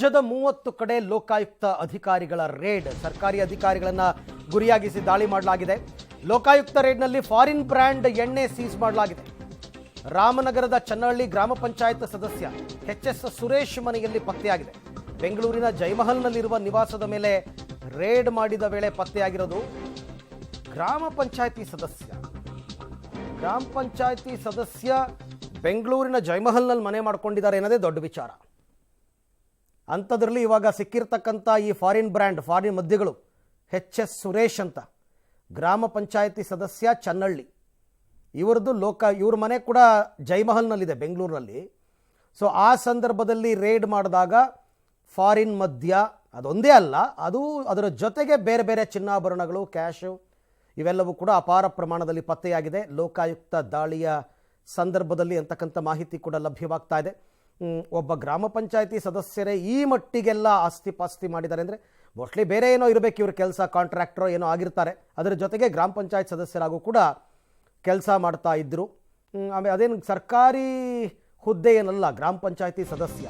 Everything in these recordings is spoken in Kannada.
ರಾಜ್ಯದ 30 ಕಡೆ ಲೋಕಾಯುಕ್ತ ಅಧಿಕಾರಿಗಳ ರೇಡ್, ಸರ್ಕಾರಿ ಅಧಿಕಾರಿಗಳನ್ನ ಗುರಿಯಾಗಿಸಿ ದಾಳಿ ಮಾಡಲಾಗಿದೆ. ಲೋಕಾಯುಕ್ತ ರೇಡ್ನಲ್ಲಿ ಫಾರಿನ್ ಬ್ರ್ಯಾಂಡ್ ಎಣ್ಣೆ ಸೀಸ್ ಮಾಡಲಾಗಿದೆ. ರಾಮನಗರದ ಚನ್ನಹಳ್ಳಿ ಗ್ರಾಮ ಪಂಚಾಯತ್ ಸದಸ್ಯ ಎಚ್.ಎಸ್. ಸುರೇಶ್ ಮನೆಯಲ್ಲಿ ಪತ್ತೆಯಾಗಿದೆ. ಬೆಂಗಳೂರಿನ ಜಯಮಹಲ್ನಲ್ಲಿರುವ ನಿವಾಸದ ಮೇಲೆ ರೇಡ್ ಮಾಡಿದ ವೇಳೆ ಪತ್ತೆಯಾಗಿರೋದು. ಗ್ರಾಮ ಪಂಚಾಯತಿ ಸದಸ್ಯ ಬೆಂಗಳೂರಿನ ಜಯಮಹಲ್ನಲ್ಲಿ ಮನೆ ಮಾಡ್ಕೊಂಡಿದ್ದಾರೆ ಅನ್ನೋದೇ ದೊಡ್ಡ ವಿಚಾರ. ಅಂಥದ್ರಲ್ಲಿ ಇವಾಗ ಸಿಕ್ಕಿರ್ತಕ್ಕಂಥ ಈ ಫಾರಿನ್ ಮದ್ಯಗಳು ಎಚ್.ಎಸ್. ಸುರೇಶ್ ಅಂತ ಗ್ರಾಮ ಪಂಚಾಯತಿ ಸದಸ್ಯ ಚನ್ನಹಳ್ಳಿ, ಇವ್ರ ಮನೆ ಕೂಡ ಜಯಮಹಲ್ನಲ್ಲಿದೆ ಬೆಂಗಳೂರಿನಲ್ಲಿ. ಸೊ ಆ ಸಂದರ್ಭದಲ್ಲಿ ರೇಡ್ ಮಾಡಿದಾಗ ಫಾರಿನ್ ಮದ್ಯ ಅದೊಂದೇ ಅಲ್ಲ, ಅದರ ಜೊತೆಗೆ ಬೇರೆ ಬೇರೆ ಚಿನ್ನಾಭರಣಗಳು, ಕ್ಯಾಶು ಇವೆಲ್ಲವೂ ಕೂಡ ಅಪಾರ ಪ್ರಮಾಣದಲ್ಲಿ ಪತ್ತೆಯಾಗಿದೆ ಲೋಕಾಯುಕ್ತ ದಾಳಿಯ ಸಂದರ್ಭದಲ್ಲಿ ಅಂತಕ್ಕಂಥ ಮಾಹಿತಿ ಕೂಡ ಲಭ್ಯವಾಗ್ತಾ ಇದೆ. ಒಬ್ಬ ಗ್ರಾಮ ಪಂಚಾಯತಿ ಸದಸ್ಯರೇ ಈ ಮಟ್ಟಿಗೆಲ್ಲ ಆಸ್ತಿ ಪಾಸ್ತಿ ಮಾಡಿದ್ದಾರೆ ಅಂದರೆ ಮೋಸ್ಟ್ಲಿ ಬೇರೆ ಏನೋ ಇರಬೇಕು, ಇವ್ರ ಕೆಲಸ ಕಾಂಟ್ರಾಕ್ಟರೋ ಏನೋ ಆಗಿರ್ತಾರೆ. ಅದರ ಜೊತೆಗೆ ಗ್ರಾಮ ಪಂಚಾಯತ್ ಸದಸ್ಯರಾಗೂ ಕೂಡ ಕೆಲಸ ಮಾಡ್ತಾ ಇದ್ದರು. ಆಮೇಲೆ ಅದೇನು ಸರ್ಕಾರಿ ಹುದ್ದೆ ಏನಲ್ಲ, ಗ್ರಾಮ ಪಂಚಾಯತಿ ಸದಸ್ಯ.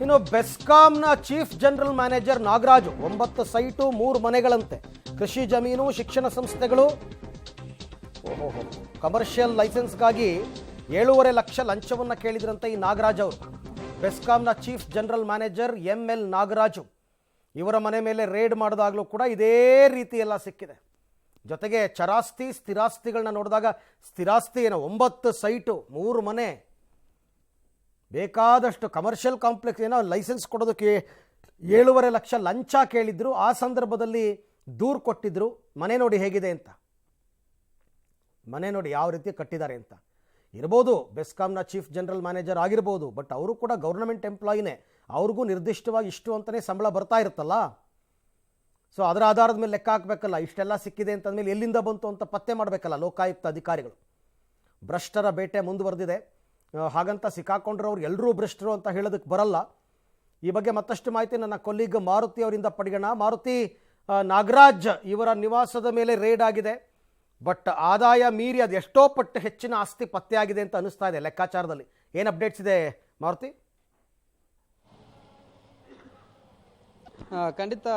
ಇನ್ನು ಬೆಸ್ಕಾಂನ chief general manager Nagaraju 9 site 3 ಮನೆಗಳಂತೆ, ಕೃಷಿ ಜಮೀನು, ಶಿಕ್ಷಣ ಸಂಸ್ಥೆಗಳು, ಕಮರ್ಷಿಯಲ್ ಲೈಸೆನ್ಸ್ಗಾಗಿ 7.5 ಲಕ್ಷ ಲಂಚವನ್ನು ಕೇಳಿದ್ರಂತೆ ಈ ನಾಗರಾಜ್ ಅವರು. ಬೆಸ್ಕಾಂನ chief general manager M L. Nagaraju ಇವರ ಮನೆ ಮೇಲೆ ರೇಡ್ ಮಾಡಿದಾಗಲೂ ಕೂಡ ಇದೇ ರೀತಿ ಎಲ್ಲ ಸಿಕ್ಕಿದೆ. ಜೊತೆಗೆ ಚರಾಸ್ತಿ ಸ್ಥಿರಾಸ್ತಿಗಳನ್ನ ನೋಡಿದಾಗ ಸ್ಥಿರಾಸ್ತಿ ಏನೋ 9 ಸೈಟು 3 ಮನೆ, ಬೇಕಾದಷ್ಟು ಕಮರ್ಷಿಯಲ್ ಕಾಂಪ್ಲೆಕ್ಸ್, ಏನೋ ಲೈಸೆನ್ಸ್ ಕೊಡೋದಕ್ಕೆ 7.5 ಲಕ್ಷ ಲಂಚ ಕೇಳಿದ್ರು. ಆ ಸಂದರ್ಭದಲ್ಲಿ ದೂರು ಕೊಟ್ಟಿದ್ರು, ಮನೆ ನೋಡಿ ಹೇಗಿದೆ ಅಂತ, ಮನೆ ನೋಡಿ ಯಾವ ರೀತಿ ಕಟ್ಟಿದ್ದಾರೆ ಅಂತ. ಇರ್ಬೋದು ಬೆಸ್ಕಾಂನ ಚೀಫ್ ಜನರಲ್ ಮ್ಯಾನೇಜರ್ ಆಗಿರ್ಬೋದು, ಬಟ್ ಅವರು ಕೂಡ ಗೌರ್ನಮೆಂಟ್ ಎಂಪ್ಲಾಯಿನೇ, ಅವ್ರಿಗೂ ನಿರ್ದಿಷ್ಟವಾಗಿ ಇಷ್ಟು ಅಂತಲೇ ಸಂಬಳ ಬರ್ತಾ ಇರುತ್ತಲ್ಲ. ಸೊ ಅದರ ಆಧಾರದ ಮೇಲೆ ಲೆಕ್ಕ ಹಾಕಬೇಕಲ್ಲ, ಇಷ್ಟೆಲ್ಲ ಸಿಕ್ಕಿದೆ ಅಂತಂದಮೇಲೆ ಎಲ್ಲಿಂದ ಬಂತು ಅಂತ ಪತ್ತೆ ಮಾಡಬೇಕಲ್ಲ ಲೋಕಾಯುಕ್ತ ಅಧಿಕಾರಿಗಳು. ಭ್ರಷ್ಟರ ಬೇಟೆ ಮುಂದುವರೆದಿದೆ. ಹಾಗಂತ ಸಿಕ್ಕಾಕೊಂಡಿರೋರು ಎಲ್ಲರೂ ಭ್ರಷ್ಟರು ಅಂತ ಹೇಳೋದಕ್ಕೆ ಬರಲ್ಲ. ಈ ಬಗ್ಗೆ ಮತ್ತಷ್ಟು ಮಾಹಿತಿ ನನ್ನ ಕೊಲ್ಲಿಗ್ ಮಾರುತಿ ಅವರಿಂದ ಪಡೆಯೋಣ. ಮಾರುತಿ, ನಾಗರಾಜ್ ಇವರ ನಿವಾಸದ ಮೇಲೆ ರೇಡ್ ಆಗಿದೆ, ಬಟ್ ಆದಾಯ ಮೀರಿ ಅದು ಎಷ್ಟೋ ಪಟ್ಟು ಹೆಚ್ಚಿನ ಆಸ್ತಿ ಪತ್ತೆಯಾಗಿದೆ ಅಂತ ಅನಿಸ್ತಾ ಇದೆ ಲೆಕ್ಕಾಚಾರದಲ್ಲಿ. ಏನು ಅಪ್ಡೇಟ್ಸ್ ಇದೆ ಮಾರುತಿ? ಖಂಡಿತ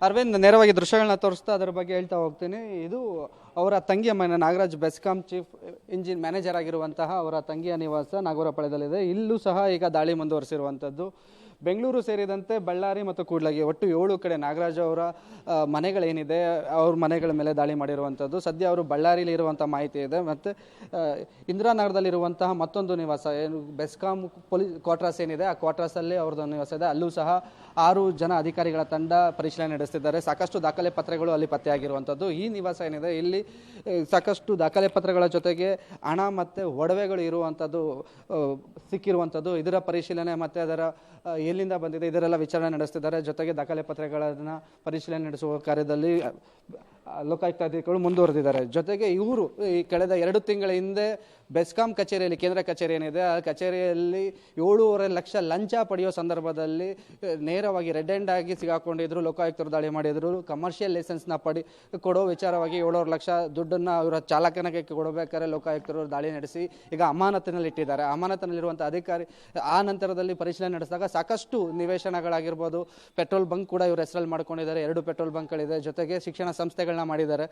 ಅರವಿಂದ್, ನೇರವಾಗಿ ದೃಶ್ಯಗಳನ್ನ ತೋರಿಸ್ತಾ ಅದರ ಬಗ್ಗೆ ಹೇಳ್ತಾ ಹೋಗ್ತೀನಿ. ಇದು ಅವರ ತಂಗಿಯ ಮನೆ, Nagaraj BESCOM chief engine manager ಆಗಿರುವಂತಹ ಅವರ ತಂಗಿಯ ನಿವಾಸ ನಾಗವರಪಾಳ್ಯದಲ್ಲಿದೆ. ಇಲ್ಲೂ ಸಹ ಈಗ ದಾಳಿ ಮುಂದುವರಿಸಿರುವಂಥದ್ದು. ಬೆಂಗಳೂರು ಸೇರಿದಂತೆ ಬಳ್ಳಾರಿ ಮತ್ತು ಕೂಡ್ಲಗಿ ಒಟ್ಟು 7 ಕಡೆ ನಾಗರಾಜ್ ಅವರ ಮನೆಗಳೇನಿದೆ ಅವ್ರ ಮನೆಗಳ ಮೇಲೆ ದಾಳಿ ಮಾಡಿರುವಂಥದ್ದು. ಸದ್ಯ ಅವರು ಬಳ್ಳಾರಿಲಿ ಇರುವಂಥ ಮಾಹಿತಿ ಇದೆ. ಮತ್ತು ಇಂದಿರಾನಗರದಲ್ಲಿರುವಂತಹ ಮತ್ತೊಂದು ನಿವಾಸ, ಏನು ಬೆಸ್ಕಾಂ ಪೊಲೀಸ್ ಕ್ವಾರ್ಟರ್ಸ್ ಏನಿದೆ ಆ ಕ್ವಾರ್ಟರ್ಸಲ್ಲಿ ಅವ್ರದ್ದು ನಿವಾಸ ಇದೆ. ಅಲ್ಲೂ ಸಹ 6 ಜನ ಅಧಿಕಾರಿಗಳ ತಂಡ ಪರಿಶೀಲನೆ ನಡೆಸ್ತಿದ್ದಾರೆ. ಸಾಕಷ್ಟು ದಾಖಲೆ ಪತ್ರಗಳು ಅಲ್ಲಿ ಪತ್ತೆಯಾಗಿರುವಂಥದ್ದು. ಈ ನಿವಾಸ ಏನಿದೆ ಇಲ್ಲಿ ಸಾಕಷ್ಟು ದಾಖಲೆ ಪತ್ರಗಳ ಜೊತೆಗೆ ಹಣ ಮತ್ತು ಒಡವೆಗಳು ಇರುವಂಥದ್ದು ಸಿಕ್ಕಿರುವಂಥದ್ದು. ಇದರ ಪರಿಶೀಲನೆ ಮತ್ತು ಅದರ ಎಲ್ಲಿಂದ ಬಂದಿದೆ ಇದರೆಲ್ಲ ವಿಚಾರಣೆ ನಡೆಸ್ತಿದ್ದಾರೆ. ಜೊತೆಗೆ ದಾಖಲೆ ಪತ್ರಗಳನ್ನು ಪರಿಶೀಲನೆ ನಡೆಸುವ ಕಾರ್ಯದಲ್ಲಿ ಲೋಕಾಯುಕ್ತ ಅಧಿಕಾರಿಗಳು ಮುಂದುವರೆದಿದ್ದಾರೆ. ಜೊತೆಗೆ ಇವರು ಈ ಕಳೆದ 2 ತಿಂಗಳ ಹಿಂದೆ ಬೆಸ್ಕಾಂ ಕಚೇರಿಯಲ್ಲಿ, ಕೇಂದ್ರ ಕಚೇರಿ ಏನಿದೆ ಆ ಕಚೇರಿಯಲ್ಲಿ 7.5 ಲಕ್ಷ ಲಂಚ ಪಡೆಯೋ ಸಂದರ್ಭದಲ್ಲಿ ನೇರವಾಗಿ ರೆಡ್ ಹ್ಯಾಂಡ್ ಆಗಿ ಸಿಗಾಕೊಂಡಿದ್ರು. ಲೋಕಾಯುಕ್ತರು ದಾಳಿ ಮಾಡಿದ್ರು. ಕಮರ್ಷಿಯಲ್ ಲೈಸೆನ್ಸ್ನ ಕೊಡೋ ವಿಚಾರವಾಗಿ 7.5 ಲಕ್ಷ ದುಡ್ಡನ್ನು ಅವರ ಚಾಲಕನಿಗೆ ಕೊಡಬೇಕಾದ್ರೆ ಲೋಕಾಯುಕ್ತರು ದಾಳಿ ನಡೆಸಿ ಈಗ ಅಮಾನತಿನಲ್ಲಿ ಇಟ್ಟಿದ್ದಾರೆ. ಅಮಾನತಿನಲ್ಲಿರುವಂಥ ಅಧಿಕಾರಿ ಆ ನಂತರದಲ್ಲಿ ಪರಿಶೀಲನೆ ನಡೆಸಿದಾಗ ಸಾಕಷ್ಟು ನಿವೇಶನಗಳಾಗಿರ್ಬೋದು, ಪೆಟ್ರೋಲ್ ಬಂಕ್ ಕೂಡ ಇವರು ಹೆಸರಲ್ಲಿ ಮಾಡ್ಕೊಂಡಿದ್ದಾರೆ. 2 ಪೆಟ್ರೋಲ್ ಬಂಕ್ಗಳಿದೆ. ಜೊತೆಗೆ ಶಿಕ್ಷಣ ಸಂಸ್ಥೆಗಳನ್ನ ಮಾಡಿದ್ದಾರೆ.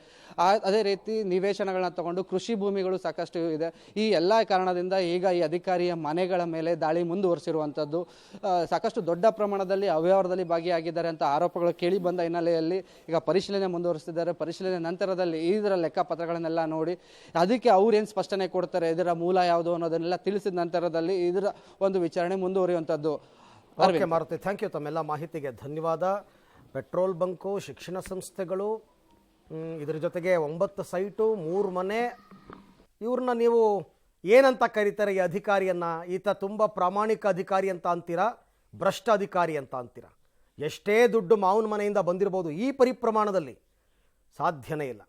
ಅದೇ ರೀತಿ ನಿವೇಶನಗಳನ್ನ ತಗೊಂಡು ಕೃಷಿ ಭೂಮಿಗಳು ಸಾಕಷ್ಟು ಇದೆ. ಈ ಎಲ್ಲ ಕಾರಣದಿಂದ ಈಗ ಈ ಅಧಿಕಾರಿಯ ಮನೆಗಳ ಮೇಲೆ ದಾಳಿ ಮುಂದುವರಿಸಿರುವಂಥದ್ದು. ಸಾಕಷ್ಟು ದೊಡ್ಡ ಪ್ರಮಾಣದಲ್ಲಿ ಅವ್ಯವಹಾರದಲ್ಲಿ ಭಾಗಿಯಾಗಿದ್ದಾರೆ ಅಂತ ಆರೋಪಗಳು ಕೇಳಿ ಬಂದ ಹಿನ್ನೆಲೆಯಲ್ಲಿ ಈಗ ಪರಿಶೀಲನೆ ಮುಂದುವರಿಸಿದ್ದಾರೆ. ಪರಿಶೀಲನೆ ನಂತರದಲ್ಲಿ ಇದರ ಲೆಕ್ಕಪತ್ರಗಳನ್ನೆಲ್ಲ ನೋಡಿ ಅದಕ್ಕೆ ಅವ್ರೇನು ಸ್ಪಷ್ಟನೆ ಕೊಡ್ತಾರೆ, ಇದರ ಮೂಲ ಯಾವುದು ಅನ್ನೋದನ್ನೆಲ್ಲ ತಿಳಿಸಿದ ನಂತರದಲ್ಲಿ ಇದರ ಒಂದು ವಿಚಾರಣೆ ಮುಂದುವರಿಯುವಂಥದ್ದು. ಮಾರುತಿ, ಥ್ಯಾಂಕ್ ಯು, ತಮ್ಮೆಲ್ಲ ಮಾಹಿತಿಗೆ ಧನ್ಯವಾದ. ಪೆಟ್ರೋಲ್ ಬಂಕು, ಶಿಕ್ಷಣ ಸಂಸ್ಥೆಗಳು, ಇದರ ಜೊತೆಗೆ 9 ಸೈಟು 3 ಮನೆ, ಇವ್ರನ್ನ ನೀವು ಏನಂತ ಕರೀತಾರೆ ಈ ಅಧಿಕಾರಿಯನ್ನು? ಈತ ತುಂಬ ಪ್ರಾಮಾಣಿಕ ಅಧಿಕಾರಿ ಅಂತ ಅಂತೀರಾ, ಭ್ರಷ್ಟ ಅಧಿಕಾರಿ ಅಂತ ಅಂತೀರಾ? ಎಷ್ಟೇ ದುಡ್ಡು ಮಾವನ ಮನೆಯಿಂದ ಬಂದಿರ್ಬೋದು, ಈ ಪರಿಪ್ರಮಾಣದಲ್ಲಿ ಸಾಧ್ಯನೇ ಇಲ್ಲ.